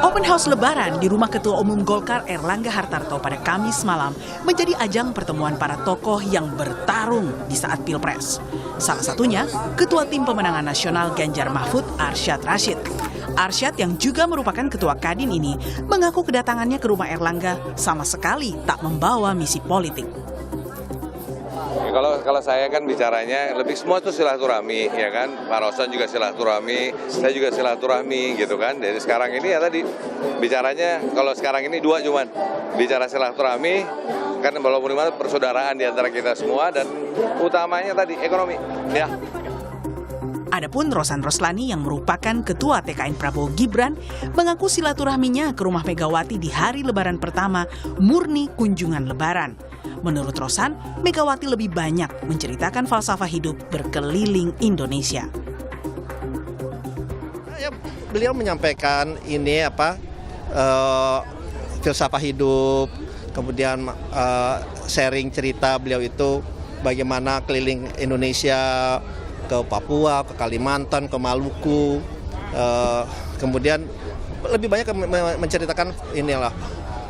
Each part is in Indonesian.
Open House Lebaran di rumah Ketua Umum Golkar Erlangga Hartarto pada Kamis malam menjadi ajang pertemuan para tokoh yang bertarung di saat Pilpres. Salah satunya Ketua Tim Pemenangan Nasional Ganjar Mahfud Arsyad Rashid. Arsyad yang juga merupakan Ketua Kadin ini mengaku kedatangannya ke rumah Erlangga sama sekali tak membawa misi politik. Kalau saya kan bicaranya lebih semua itu silaturahmi, ya kan. Pak Rosan juga silaturahmi, saya juga silaturahmi gitu kan. Jadi sekarang ini ya tadi bicaranya kalau sekarang ini dua cuman bicara silaturahmi kan walaupun persaudaraan di antara kita semua dan utamanya tadi ekonomi, ya. Adapun Rosan Roslani yang merupakan Ketua TKN Prabowo Gibran mengaku silaturahminya ke rumah Megawati di hari Lebaran pertama murni kunjungan Lebaran. Menurut Rosan, Megawati lebih banyak menceritakan falsafah hidup berkeliling Indonesia. Ya, beliau menyampaikan ini filsafah hidup, kemudian sharing cerita beliau itu bagaimana keliling Indonesia ke Papua, ke Kalimantan, ke Maluku, kemudian lebih banyak menceritakan inilah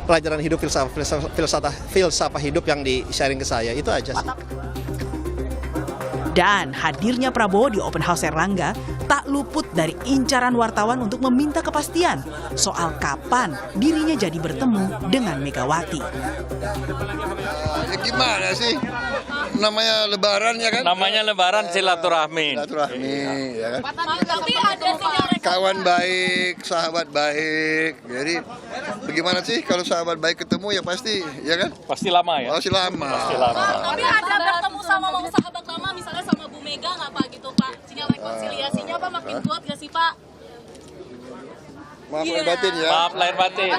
pelajaran hidup filsafah hidup yang di-sharing ke saya, itu aja sih. Dan hadirnya Prabowo di Open House Erlangga tak luput dari incaran wartawan untuk meminta kepastian soal kapan dirinya jadi bertemu dengan Megawati. Gimana sih? Namanya Lebaran ya kan? Namanya Lebaran silaturahmi. Silaturahmi ya kan? Tapi ada kawan baik, sahabat baik. Jadi bagaimana sih kalau sahabat baik ketemu ya pasti, ya kan? Pasti lama ya? Pasti lama. Pasti lama. Tapi ada bertemu sama sahabat lama misalnya sama Bu Mega nggak Pak gitu Pak? Sinyal rekonsiliasinya Pak makin kuat nggak sih Pak? Maaf lahir batin ya. Maaf lahir batin.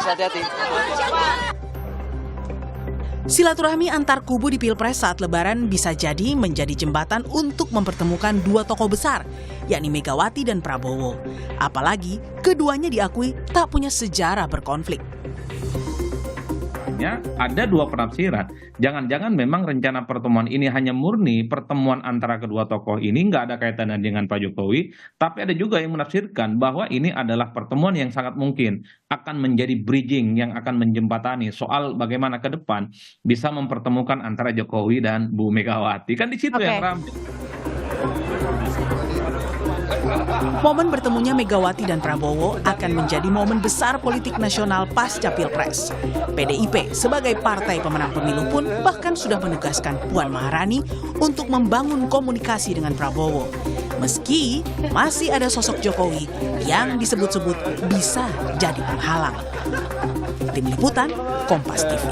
Hati-hati. Silaturahmi antar kubu di Pilpres saat Lebaran bisa jadi menjadi jembatan untuk mempertemukan dua tokoh besar, yakni Megawati dan Prabowo. Apalagi keduanya diakui tak punya sejarah berkonflik. Ada dua penafsiran. Jangan-jangan memang rencana pertemuan ini hanya murni pertemuan antara kedua tokoh ini, nggak ada kaitannya dengan Pak Jokowi. Tapi ada juga yang menafsirkan bahwa ini adalah pertemuan yang sangat mungkin akan menjadi bridging yang akan menjembatani soal bagaimana ke depan bisa mempertemukan antara Jokowi dan Bu Megawati. Kan di situ yang ramai. Momen bertemunya Megawati dan Prabowo akan menjadi momen besar politik nasional pasca Pilpres. PDIP sebagai partai pemenang pemilu pun bahkan sudah menugaskan Puan Maharani untuk membangun komunikasi dengan Prabowo. Meski masih ada sosok Jokowi yang disebut-sebut bisa jadi penghalang. Tim Liputan, Kompas TV.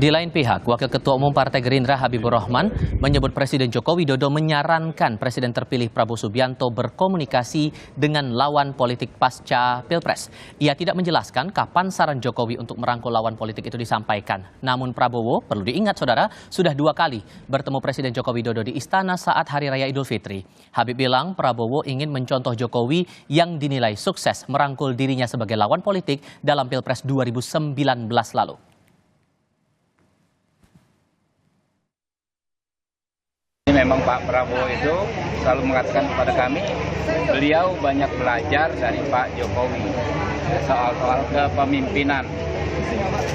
Di lain pihak, Wakil Ketua Umum Partai Gerindra Habibur Rahman menyebut Presiden Joko Widodo menyarankan Presiden terpilih Prabowo Subianto berkomunikasi dengan lawan politik pasca Pilpres. Ia tidak menjelaskan kapan saran Jokowi untuk merangkul lawan politik itu disampaikan. Namun Prabowo, perlu diingat saudara, sudah 2 kali bertemu Presiden Joko Widodo di Istana saat Hari Raya Idul Fitri. Habib bilang Prabowo ingin mencontoh Jokowi yang dinilai sukses merangkul dirinya sebagai lawan politik dalam Pilpres 2019 lalu. Memang Pak Prabowo itu selalu mengatakan kepada kami, beliau banyak belajar dari Pak Jokowi soal kepemimpinan,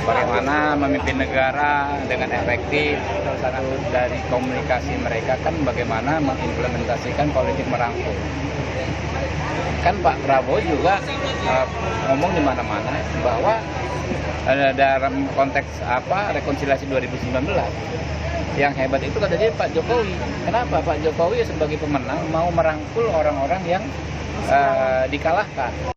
bagaimana memimpin negara dengan efektif, dari komunikasi mereka kan bagaimana mengimplementasikan politik merangkul. Kan Pak Prabowo juga ngomong di mana-mana bahwa dalam konteks rekonsiliasi 2019. Yang hebat itu katanya Pak Jokowi. Kenapa? Pak Jokowi sebagai pemenang mau merangkul orang-orang yang dikalahkan.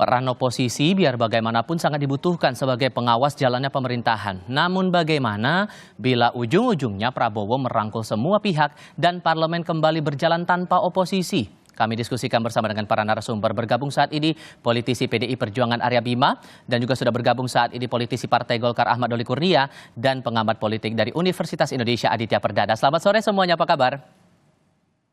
Peran oposisi biar bagaimanapun sangat dibutuhkan sebagai pengawas jalannya pemerintahan. Namun bagaimana bila ujung-ujungnya Prabowo merangkul semua pihak dan parlemen kembali berjalan tanpa oposisi? Kami diskusikan bersama dengan para narasumber. Bergabung saat ini politisi PDI Perjuangan Arya Bima dan juga sudah bergabung saat ini politisi Partai Golkar Ahmad Doli Kurnia dan pengamat politik dari Universitas Indonesia Aditya Perdana. Selamat sore semuanya, apa kabar?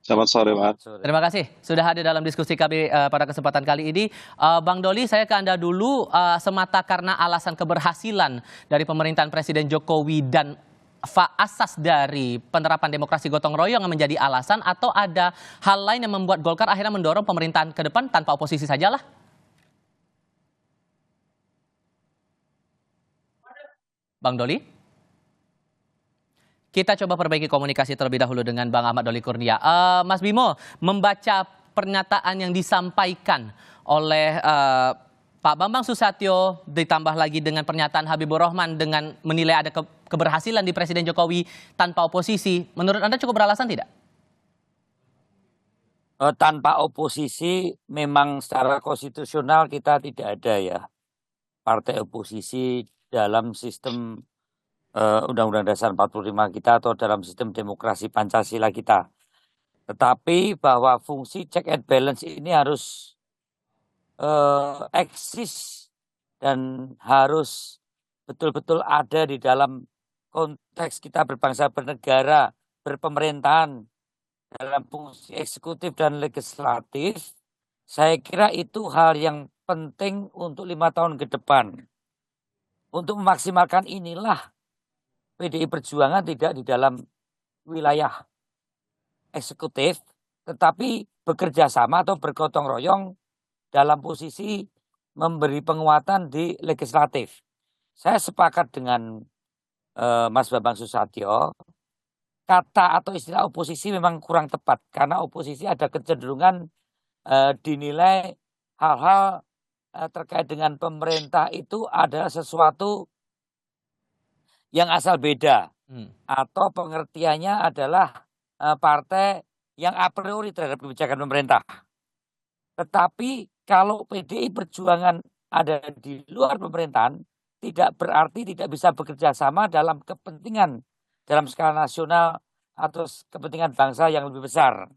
Selamat sore, Mas. Terima kasih sudah hadir dalam diskusi kami pada kesempatan kali ini. Bang Doli, saya ke Anda dulu semata karena alasan keberhasilan dari pemerintahan Presiden Jokowi dan asas dari penerapan demokrasi gotong royong yang menjadi alasan, atau ada hal lain yang membuat Golkar akhirnya mendorong pemerintahan ke depan tanpa oposisi sajalah? Bang Doli? Kita coba perbaiki komunikasi terlebih dahulu dengan Bang Ahmad Doli Kurnia. Mas Bimo, membaca pernyataan yang disampaikan oleh Pak Bambang Susatyo ditambah lagi dengan pernyataan Habibur Rahman dengan menilai ada keberhasilan di Presiden Jokowi tanpa oposisi, menurut Anda cukup beralasan tidak? Tanpa oposisi memang secara konstitusional kita tidak ada ya partai oposisi dalam sistem Undang-Undang Dasar 45 kita atau dalam sistem demokrasi Pancasila kita. Tetapi bahwa fungsi check and balance ini harus eksis dan harus betul-betul ada di dalam konteks kita berbangsa bernegara, berpemerintahan dalam fungsi eksekutif dan legislatif. Saya kira itu hal yang penting untuk 5 tahun ke depan. Untuk memaksimalkan inilah PDI Perjuangan tidak di dalam wilayah eksekutif, tetapi bekerja sama atau bergotong royong dalam posisi memberi penguatan di legislatif. Saya sepakat dengan Mas Bambang Susatyo, kata atau istilah oposisi memang kurang tepat, karena oposisi ada kecenderungan dinilai hal-hal terkait dengan pemerintah itu adalah sesuatu yang asal beda, atau pengertiannya adalah partai yang a priori terhadap kebijakan pemerintah. Tetapi kalau PDI Perjuangan ada di luar pemerintahan, tidak berarti tidak bisa bekerja sama dalam kepentingan dalam skala nasional atau kepentingan bangsa yang lebih besar.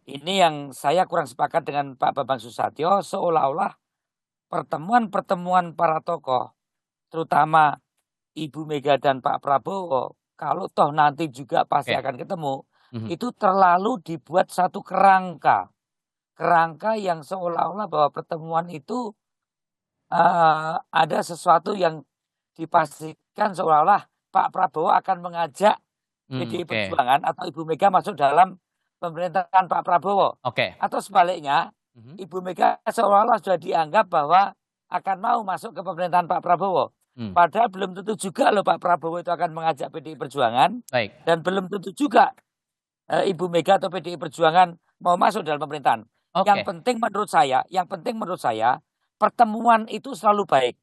Ini yang saya kurang sepakat dengan Pak Bambang Susatyo, seolah-olah pertemuan-pertemuan para tokoh, terutama Ibu Mega dan Pak Prabowo, kalau toh nanti juga pasti akan ketemu, itu terlalu dibuat satu kerangka yang seolah-olah bahwa pertemuan itu ada sesuatu yang dipastikan seolah-olah Pak Prabowo akan mengajak PDI Perjuangan atau Ibu Mega masuk dalam pemerintahan Pak Prabowo. Atau sebaliknya, Ibu Mega seolah-olah sudah dianggap bahwa akan mau masuk ke pemerintahan Pak Prabowo. Padahal belum tentu juga loh Pak Prabowo itu akan mengajak PDI Perjuangan. Dan belum tentu juga Ibu Mega atau PDI Perjuangan mau masuk dalam pemerintahan. Yang penting menurut saya, pertemuan itu selalu baik.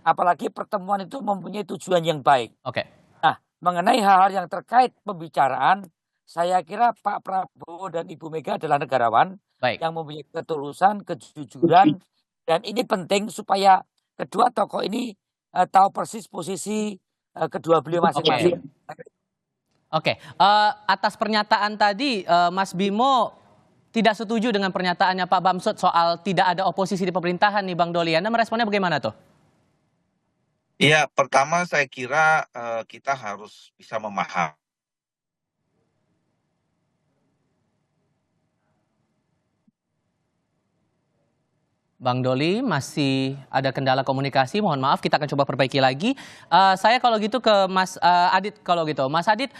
Apalagi pertemuan itu mempunyai tujuan yang baik. Nah, mengenai hal-hal yang terkait pembicaraan, saya kira Pak Prabowo dan Ibu Mega adalah negarawan yang mempunyai ketulusan, kejujuran, dan ini penting supaya kedua tokoh ini tahu persis posisi kedua beliau masing-masing. Atas pernyataan tadi, Mas Bimo tidak setuju dengan pernyataannya Pak Bamsud soal tidak ada oposisi di pemerintahan nih, Bang Doli. Anda meresponnya bagaimana tuh? Iya, pertama saya kira kita harus bisa memahami. Bang Doli masih ada kendala komunikasi, mohon maaf, kita akan coba perbaiki lagi. Saya kalau gitu ke Mas Adit, Mas Adit,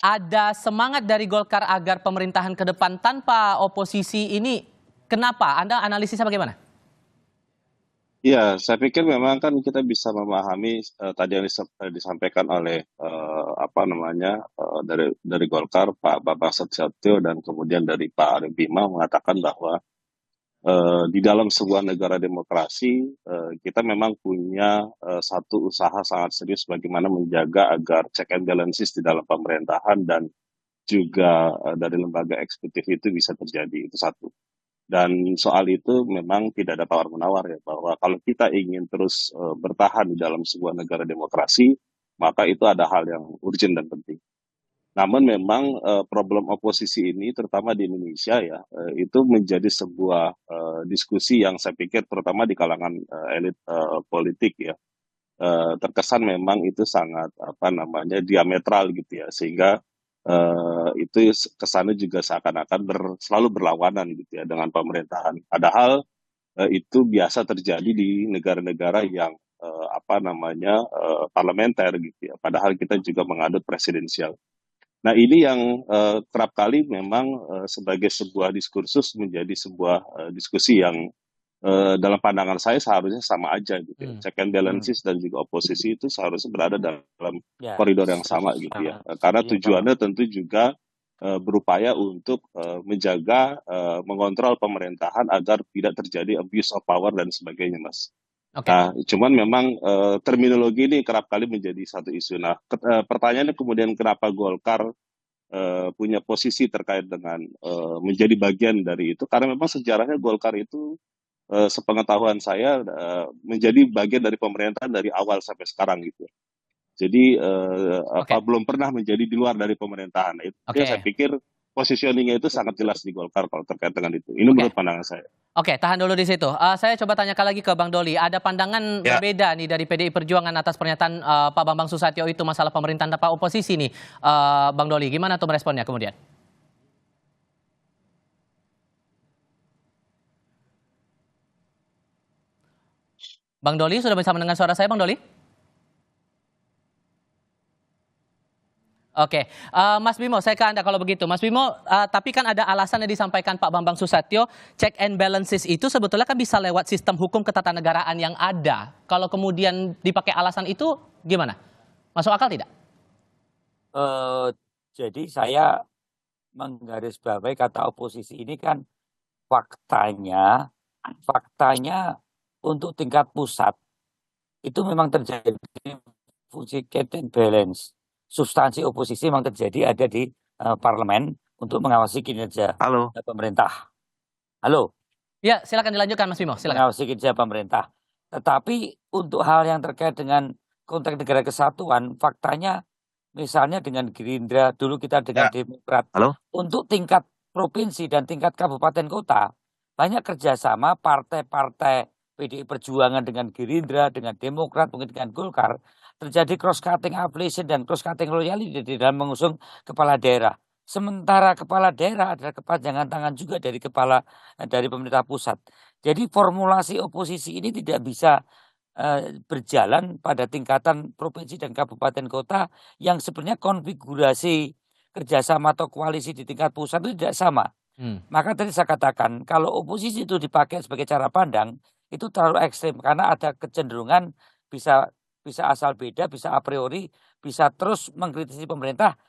ada semangat dari Golkar agar pemerintahan ke depan tanpa oposisi ini, kenapa? Anda analisisnya bagaimana? Iya, saya pikir memang kan kita bisa memahami tadi yang disampaikan oleh dari Golkar, Pak Bambang Susatyo, dan kemudian dari Pak Arif Bima mengatakan bahwa di dalam sebuah negara demokrasi kita memang punya satu usaha sangat serius bagaimana menjaga agar check and balances di dalam pemerintahan dan juga dari lembaga eksekutif itu bisa terjadi, itu satu. Dan soal itu memang tidak ada tawar-menawar ya, bahwa kalau kita ingin terus bertahan di dalam sebuah negara demokrasi, maka itu ada hal yang urgent dan penting. Namun memang problem oposisi ini terutama di Indonesia ya, itu menjadi sebuah diskusi yang saya pikir terutama di kalangan elit politik ya, terkesan memang itu sangat diametral gitu ya, sehingga itu kesannya juga seakan-akan selalu berlawanan gitu ya dengan pemerintahan. Padahal itu biasa terjadi di negara-negara yang parlementer gitu ya. Padahal kita juga mengadut presidensial. Nah ini yang kerap kali memang sebagai sebuah diskursus menjadi sebuah diskusi yang dalam pandangan saya seharusnya sama aja gitu ya. Check and balances dan juga oposisi itu seharusnya berada dalam koridor yang sama gitu ya. Karena tujuannya tentu juga berupaya untuk menjaga, mengontrol pemerintahan agar tidak terjadi abuse of power dan sebagainya, Mas. Nah, cuman memang terminologi ini kerap kali menjadi satu isu. Nah, pertanyaannya kemudian kenapa Golkar punya posisi terkait dengan menjadi bagian dari itu? Karena memang sejarahnya Golkar itu sepengetahuan saya menjadi bagian dari pemerintahan dari awal sampai sekarang gitu. Jadi belum pernah menjadi di luar dari pemerintahan. Itu saya pikir positioningnya itu sangat jelas di Golkar kalau terkait dengan itu. Ini menurut pandangan saya. Oke, tahan dulu di situ. Saya coba tanyakan lagi ke Bang Doli. Ada pandangan berbeda nih dari PDI Perjuangan atas pernyataan Pak Bambang Susatyo itu masalah pemerintahan tanpa oposisi nih. Bang Doli, gimana tuh meresponnya kemudian? Bang Doli, sudah bisa mendengar suara saya, Bang Doli? Oke, Mas Bimo, saya ke Anda kalau begitu. Mas Bimo, tapi kan ada alasan yang disampaikan Pak Bambang Susatyo, check and balances itu sebetulnya kan bisa lewat sistem hukum ketatanegaraan yang ada. Kalau kemudian dipakai alasan itu, gimana? Masuk akal tidak? Jadi saya menggarisbawahi kata oposisi ini kan faktanya untuk tingkat pusat itu memang terjadi fungsi check and balance. Substansi oposisi memang terjadi ada di parlemen untuk mengawasi kinerja pemerintah. Halo? Ya, silakan dilanjutkan Mas Bimo, silakan. Mengawasi kinerja pemerintah. Tetapi untuk hal yang terkait dengan konteks negara kesatuan, faktanya misalnya dengan Gerindra, dulu kita dengan Demokrat. Untuk tingkat provinsi dan tingkat kabupaten kota, banyak kerjasama partai-partai PDI Perjuangan dengan Gerindra, dengan Demokrat, mungkin dengan Golkar, terjadi cross-cutting affiliation dan cross-cutting loyalty di dalam mengusung kepala daerah. Sementara kepala daerah adalah kepanjangan tangan juga dari pemerintah pusat. Jadi formulasi oposisi ini tidak bisa berjalan pada tingkatan provinsi dan kabupaten kota yang sebenarnya konfigurasi kerjasama atau koalisi di tingkat pusat itu tidak sama. Maka tadi saya katakan kalau oposisi itu dipakai sebagai cara pandang itu terlalu ekstrim karena ada kecenderungan bisa asal beda, bisa a priori, bisa terus mengkritisi pemerintah.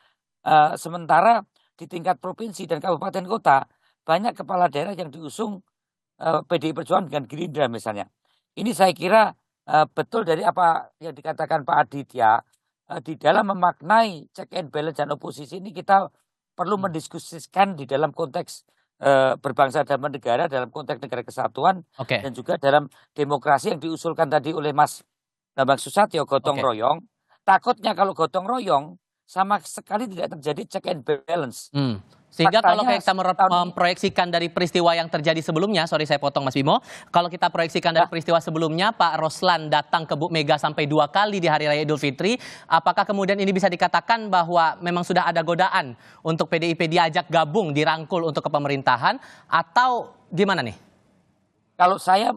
Sementara di tingkat provinsi dan kabupaten kota banyak kepala daerah yang diusung PDI Perjuangan dengan Gerindra misalnya. Ini saya kira betul dari apa yang dikatakan Pak Aditya, di dalam memaknai check and balance dan oposisi ini kita perlu mendiskusikan di dalam konteks berbangsa dan bernegara, dalam konteks negara kesatuan, dan juga dalam demokrasi yang diusulkan tadi oleh Mas Bambang Susatyo, gotong royong. Takutnya kalau gotong royong sama sekali tidak terjadi check and balance. Sehingga Faktanya, kalau kita memproyeksikan dari peristiwa yang terjadi sebelumnya, sorry saya potong Mas Bimo, kalau kita proyeksikan dari peristiwa sebelumnya, Pak Roslan datang ke Bu Mega sampai 2 kali di Hari Raya Idul Fitri, apakah kemudian ini bisa dikatakan bahwa memang sudah ada godaan untuk PDIP diajak gabung, dirangkul untuk kepemerintahan, atau gimana nih? Kalau saya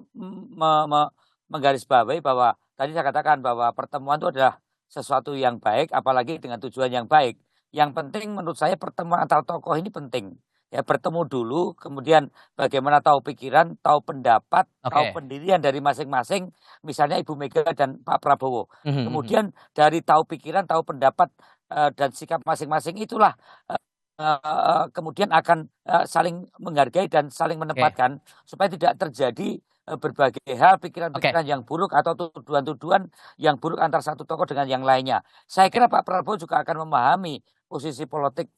menggarisbawahi bahwa tadi saya katakan bahwa pertemuan itu adalah sesuatu yang baik, apalagi dengan tujuan yang baik. Yang penting menurut saya pertemuan antar tokoh ini penting. Ya bertemu dulu, kemudian bagaimana tahu pikiran, tahu pendapat, tahu pendirian dari masing-masing, misalnya Ibu Mega dan Pak Prabowo. Kemudian dari tahu pikiran, tahu pendapat dan sikap masing-masing itulah kemudian akan saling menghargai dan saling menempatkan supaya tidak terjadi berbagai hal, pikiran-pikiran yang buruk atau tuduhan-tuduhan yang buruk antar satu tokoh dengan yang lainnya. Saya kira Pak Prabowo juga akan memahami posisi politik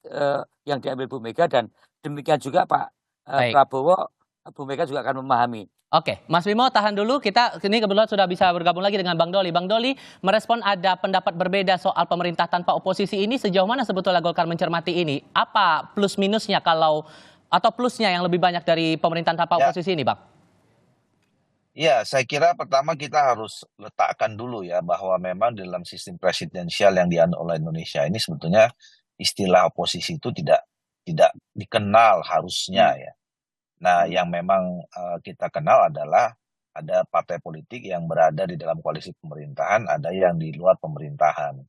yang diambil Bu Mega dan demikian juga Pak Prabowo, Bu Mega juga akan memahami. Oke, Mas Bimo tahan dulu. Kita ini kebetulan sudah bisa bergabung lagi dengan Bang Doli. Bang Doli merespon ada pendapat berbeda soal pemerintah tanpa oposisi ini. Sejauh mana sebetulnya Golkar mencermati ini? Apa plus minusnya atau plusnya yang lebih banyak dari pemerintahan tanpa oposisi ini, Bang? Ya, saya kira pertama kita harus letakkan dulu ya bahwa memang dalam sistem presidensial yang dianut oleh Indonesia ini sebetulnya istilah oposisi itu tidak dikenal harusnya ya. Nah, yang memang kita kenal adalah ada partai politik yang berada di dalam koalisi pemerintahan, ada yang di luar pemerintahan.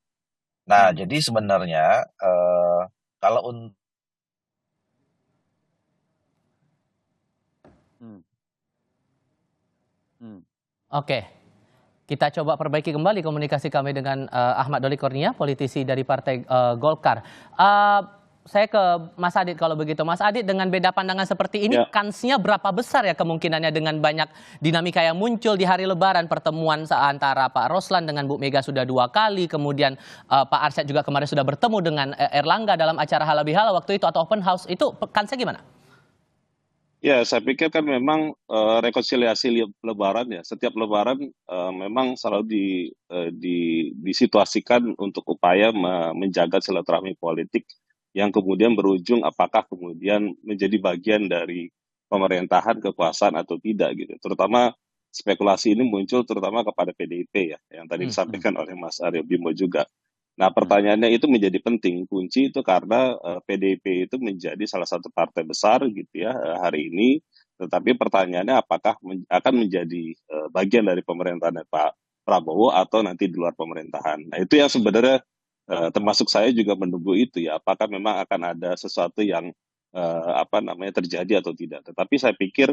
Nah, jadi sebenarnya kalau Oke, kita coba perbaiki kembali komunikasi kami dengan Ahmad Doli Kurnia, politisi dari Partai Golkar. Saya ke Mas Adit kalau begitu. Mas Adit, dengan beda pandangan seperti ini, kansnya berapa besar ya kemungkinannya dengan banyak dinamika yang muncul di hari Lebaran, pertemuan antara Pak Roslan dengan Bu Mega sudah 2 kali, kemudian Pak Arsyad juga kemarin sudah bertemu dengan Erlangga dalam acara halal bihalal waktu itu atau open house, itu kansnya gimana? Ya, saya pikir kan memang rekonsiliasi Lebaran ya. Setiap Lebaran memang selalu disituasikan untuk upaya menjaga silaturahmi politik yang kemudian berujung apakah kemudian menjadi bagian dari pemerintahan kekuasaan atau tidak gitu. Terutama spekulasi ini muncul terutama kepada PDIP ya, yang tadi disampaikan oleh Mas Aryo Bimo juga. Nah, pertanyaannya itu menjadi penting. Kunci itu karena PDIP itu menjadi salah satu partai besar gitu ya hari ini. Tetapi pertanyaannya apakah akan menjadi bagian dari pemerintahan Pak Prabowo atau nanti di luar pemerintahan. Nah, itu yang sebenarnya termasuk saya juga menunggu itu ya. Apakah memang akan ada sesuatu yang terjadi atau tidak. Tetapi saya pikir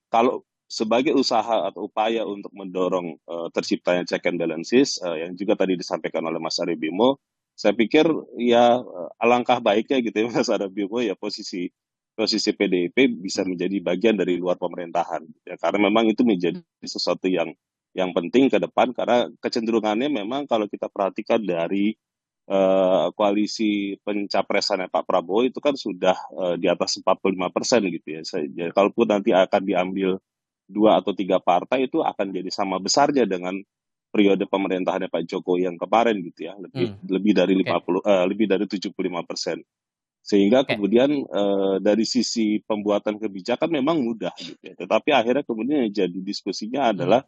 kalau sebagai usaha atau upaya untuk mendorong terciptanya check and balances yang juga tadi disampaikan oleh Mas Aryo Bimo, saya pikir ya alangkah baiknya gitu ya Mas Aryo Bimo ya posisi PDIP bisa menjadi bagian dari luar pemerintahan ya, karena memang itu menjadi sesuatu yang penting ke depan, karena kecenderungannya memang kalau kita perhatikan dari koalisi pencapresannya Pak Prabowo itu kan sudah di atas 45% gitu ya. Jadi kalaupun nanti akan diambil 2 atau 3 partai itu akan jadi sama besarnya dengan periode pemerintahannya Pak Jokowi yang kemarin gitu ya, lebih dari 75%. Sehingga kemudian dari sisi pembuatan kebijakan memang mudah gitu ya. Tetapi akhirnya kemudian yang jadi diskusinya adalah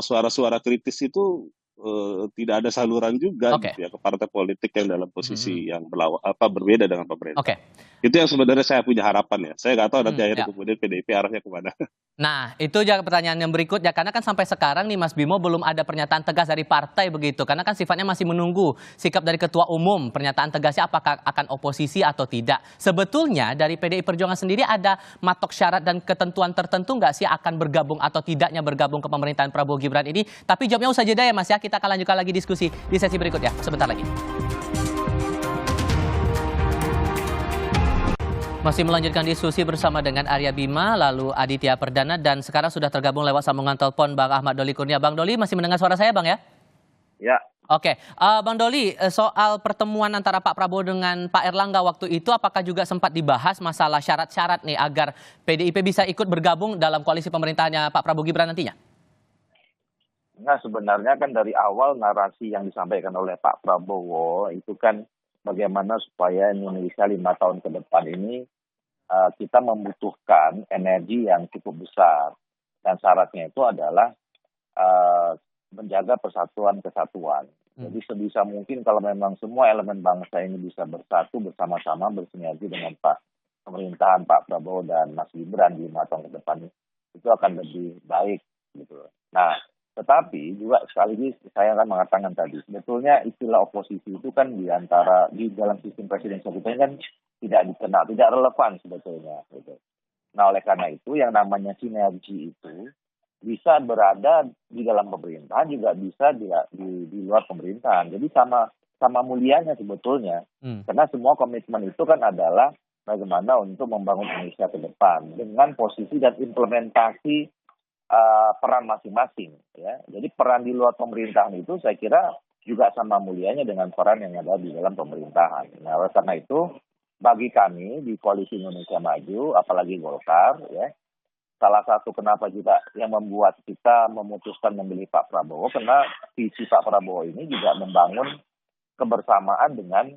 suara-suara kritis itu tidak ada saluran juga gitu ya ke partai politik yang dalam posisi yang berbeda dengan pemerintah. Itu yang sebenarnya saya punya harapan ya. Saya nggak tahu nanti akhirnya kemudian PDIP arahnya kemana. Nah, itu juga pertanyaan yang berikutnya, karena kan sampai sekarang nih Mas Bimo belum ada pernyataan tegas dari partai begitu, karena kan sifatnya masih menunggu sikap dari Ketua Umum, pernyataan tegasnya apakah akan oposisi atau tidak. Sebetulnya dari PDI Perjuangan sendiri ada matok syarat dan ketentuan tertentu nggak sih akan bergabung atau tidaknya bergabung ke pemerintahan Prabowo Gibran ini? Tapi jawabnya usai jeda ya Mas ya, kita akan lanjutkan lagi diskusi di sesi berikutnya, sebentar lagi. Masih melanjutkan diskusi bersama dengan Arya Bima, lalu Aditya Perdana, dan sekarang sudah tergabung lewat sambungan telepon Bang Ahmad Doli Kurnia. Bang Doli masih mendengar suara saya Bang ya? Ya. Oke, Bang Doli, soal pertemuan antara Pak Prabowo dengan Pak Erlangga waktu itu, apakah juga sempat dibahas masalah syarat-syarat nih agar PDIP bisa ikut bergabung dalam koalisi pemerintahannya Pak Prabowo Gibran nantinya? Nah, sebenarnya kan dari awal narasi yang disampaikan oleh Pak Prabowo itu kan bagaimana supaya Indonesia 5 tahun ke depan ini kita membutuhkan energi yang cukup besar, dan syaratnya itu adalah menjaga persatuan kesatuan. Jadi sebisa mungkin kalau memang semua elemen bangsa ini bisa bersatu bersama-sama bersinergi dengan pemerintahan Pak Prabowo dan Mas Gibran di 5 tahun ke depan itu akan lebih baik gitu. Nah, tetapi juga sekaligus saya akan mengatakan tadi, sebetulnya istilah oposisi itu kan di dalam sistem presidensial kita kan tidak dikenal, tidak relevan sebetulnya. Gitu. Nah, oleh karena itu yang namanya sinergi itu bisa berada di dalam pemerintahan, juga bisa di luar pemerintahan. Jadi sama mulianya sebetulnya, karena semua komitmen itu kan adalah bagaimana untuk membangun Indonesia ke depan dengan posisi dan implementasi peran masing-masing ya. Jadi peran di luar pemerintahan itu saya kira juga sama mulianya dengan peran yang ada di dalam pemerintahan. Nah, oleh karena itu bagi kami di Koalisi Indonesia Maju, apalagi Golkar ya, salah satu kenapa juga yang membuat kita memutuskan memilih Pak Prabowo, karena visi Pak Prabowo ini juga membangun kebersamaan dengan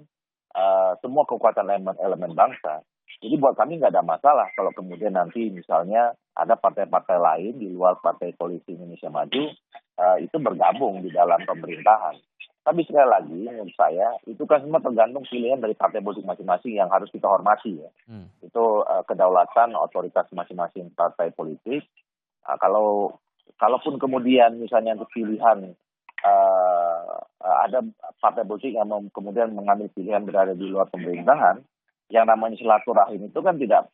semua kekuatan elemen bangsa. Jadi buat kami nggak ada masalah kalau kemudian nanti misalnya ada partai-partai lain di luar partai Koalisi Indonesia Maju itu bergabung di dalam pemerintahan. Tapi sekali lagi menurut saya itu kan semua tergantung pilihan dari partai politik masing-masing yang harus kita hormati ya. Itu kedaulatan otoritas masing-masing partai politik. Kalaupun kemudian misalnya untuk pilihan ada partai politik yang kemudian mengambil pilihan berada di luar pemerintahan, yang namanya silaturahim itu kan tidak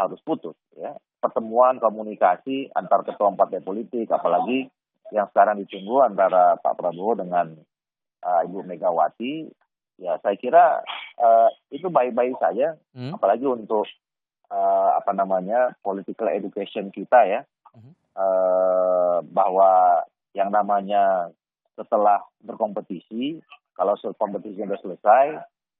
harus putus ya. Pertemuan komunikasi antar ketua partai politik, apalagi yang sekarang ditunggu antara Pak Prabowo dengan Ibu Megawati, ya saya kira itu baik-baik saja, apalagi untuk political education kita ya, bahwa yang namanya setelah berkompetisi, kalau kompetisi sudah selesai,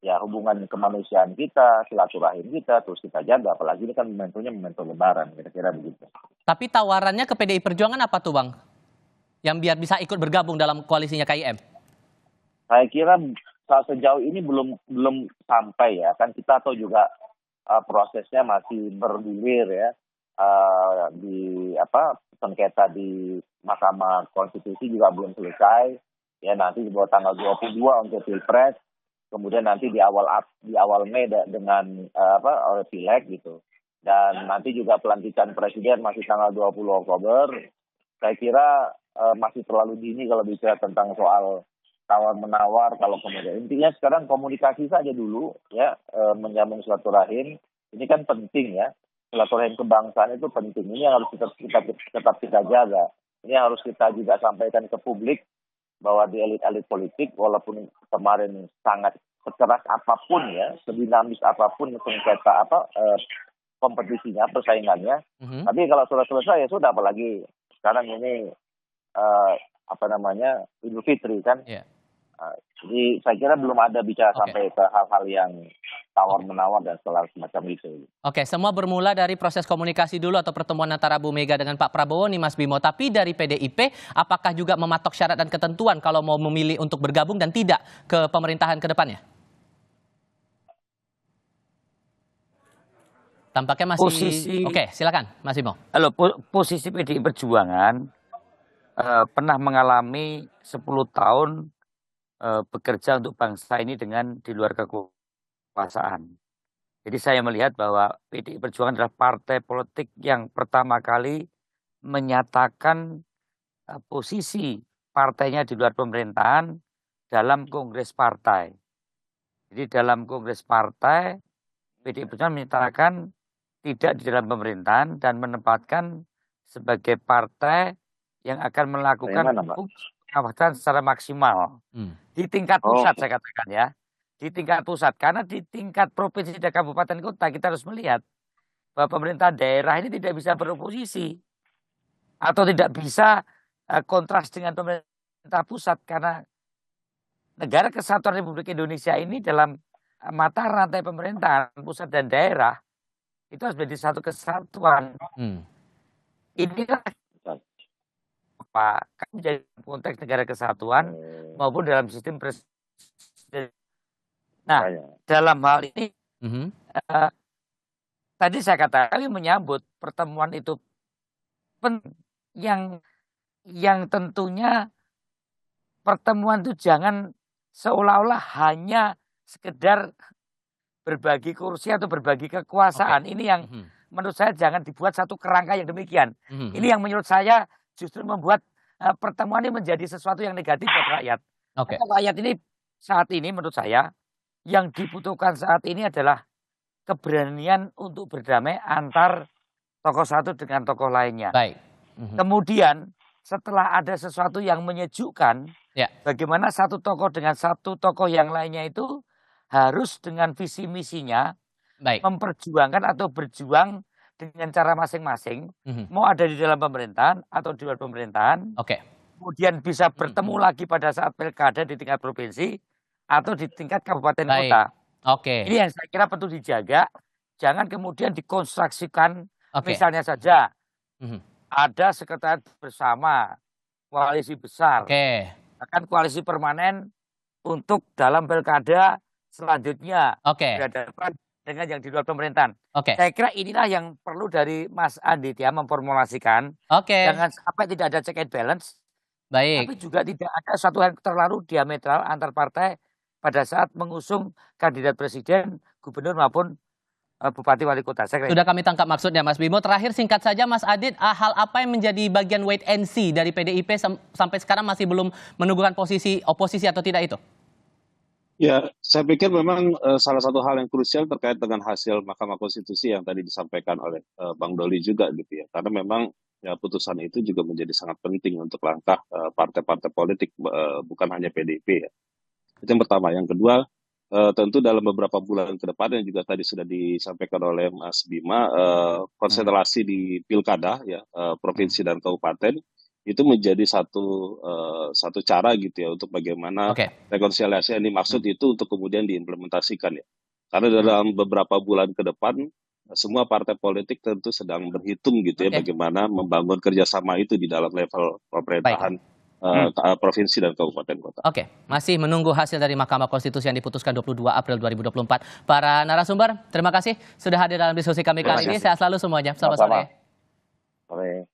ya hubungan kemanusiaan kita, silaturahim kita terus kita jaga, apalagi ini kan momentumnya momentum lebaran, kira-kira begitu. Tapi tawarannya ke PDI Perjuangan apa tuh Bang? Yang biar bisa ikut bergabung dalam koalisinya KIM? Saya kira sejauh ini belum sampai ya, kan kita tahu juga prosesnya masih bergulir ya, sengketa di Mahkamah Konstitusi juga belum selesai, ya nanti di bawah tanggal 22 untuk Pilpres, kemudian nanti di awal Mei dengan oleh Pileg gitu, dan nanti juga pelantikan Presiden masih tanggal 20 Oktober. Saya kira masih terlalu dini kalau bicara tentang soal tawar-menawar. Kalau kemudian intinya sekarang komunikasi saja dulu ya, menyambung silaturahim. Ini kan penting ya, silaturahim kebangsaan itu penting. Ini yang harus tetap kita jaga. Ini harus kita juga sampaikan ke publik bahwa di elit-elit politik, walaupun kemarin sangat sekeras apapun ya, sedinamis apapun sengketa kompetisinya, persaingannya, tapi kalau sudah selesai ya sudah, apalagi sekarang ini Idul Fitri kan. Jadi saya kira belum ada bicara sampai ke hal-hal yang tawar-menawar dan semacam itu. Oke, semua bermula dari proses komunikasi dulu atau pertemuan antara Bu Mega dengan Pak Prabowo nih Mas Bimo. Tapi dari PDIP, apakah juga mematok syarat dan ketentuan kalau mau memilih untuk bergabung dan tidak ke pemerintahan ke depannya? Tampaknya masih... Oke, silakan Mas Bimo. Halo, posisi PDI Perjuangan pernah mengalami 10 tahun bekerja untuk bangsa ini dengan di luar kekuasaan. Jadi saya melihat bahwa PDI Perjuangan adalah partai politik yang pertama kali menyatakan posisi partainya di luar pemerintahan dalam kongres partai. Jadi dalam kongres partai, PDI Perjuangan menyatakan tidak di dalam pemerintahan dan menempatkan sebagai partai yang akan melakukan pengawasan secara maksimal. Di tingkat pusat saya katakan ya, di tingkat pusat, karena di tingkat provinsi dan kabupaten kota kita harus melihat bahwa pemerintah daerah ini tidak bisa beroposisi atau tidak bisa kontras dengan pemerintah pusat, karena negara kesatuan Republik Indonesia ini dalam mata rantai pemerintahan pusat dan daerah itu harus menjadi satu kesatuan. Inilah kami jadi konteks negara kesatuan maupun dalam sistem presiden. Nah, dalam hal ini tadi saya katakan kami menyambut pertemuan itu yang tentunya pertemuan itu jangan seolah-olah hanya sekedar berbagi kursi atau berbagi kekuasaan. Ini yang menurut saya jangan dibuat satu kerangka yang demikian. Ini yang menurut saya justru membuat pertemuan ini menjadi sesuatu yang negatif buat rakyat. Rakyat ini saat ini menurut saya yang dibutuhkan saat ini adalah keberanian untuk berdamai antar tokoh satu dengan tokoh lainnya. Kemudian setelah ada sesuatu yang menyejukkan, bagaimana satu tokoh dengan satu tokoh yang lainnya itu harus dengan visi misinya memperjuangkan atau berjuang dengan cara masing-masing, mau ada di dalam pemerintahan atau di luar pemerintahan, kemudian bisa bertemu lagi pada saat pilkada di tingkat provinsi atau di tingkat kabupaten kota. Ini yang saya kira perlu dijaga, jangan kemudian dikonstruksikan, misalnya saja ada sekretariat bersama, koalisi besar, bahkan koalisi permanen untuk dalam pilkada selanjutnya berhadapan dengan yang di luar pemerintahan. Saya kira inilah yang perlu dari Mas Andit ya memformulasikan. Jangan sampai tidak ada check and balance. Baik. Tapi juga tidak ada satu yang terlalu diametral antar partai pada saat mengusung kandidat presiden, gubernur maupun bupati wali kota. Sudah kami tangkap maksudnya Mas Bimo. Terakhir singkat saja Mas Adit, hal apa yang menjadi bagian wait and see dari PDIP sampai sekarang masih belum menentukan posisi oposisi atau tidak itu? Ya, saya pikir memang salah satu hal yang krusial terkait dengan hasil Mahkamah Konstitusi yang tadi disampaikan oleh Bang Doli juga gitu ya. Karena memang ya putusan itu juga menjadi sangat penting untuk langkah partai-partai politik, bukan hanya PDIP ya. Itu yang pertama. Yang kedua, tentu dalam beberapa bulan ke depan yang juga tadi sudah disampaikan oleh Mas Bima, konsentrasi di pilkada ya, provinsi dan kabupaten itu menjadi satu cara gitu ya untuk bagaimana rekonsiliasi yang dimaksud itu untuk kemudian diimplementasikan ya. Karena dalam beberapa bulan ke depan semua partai politik tentu sedang berhitung gitu ya bagaimana membangun kerjasama itu di dalam level pemerintahan provinsi dan kabupaten kota. Oke, masih menunggu hasil dari Mahkamah Konstitusi yang diputuskan 22 April 2024. Para narasumber, terima kasih sudah hadir dalam diskusi kami kali ini. Sehat selalu semuanya. Selamat sore.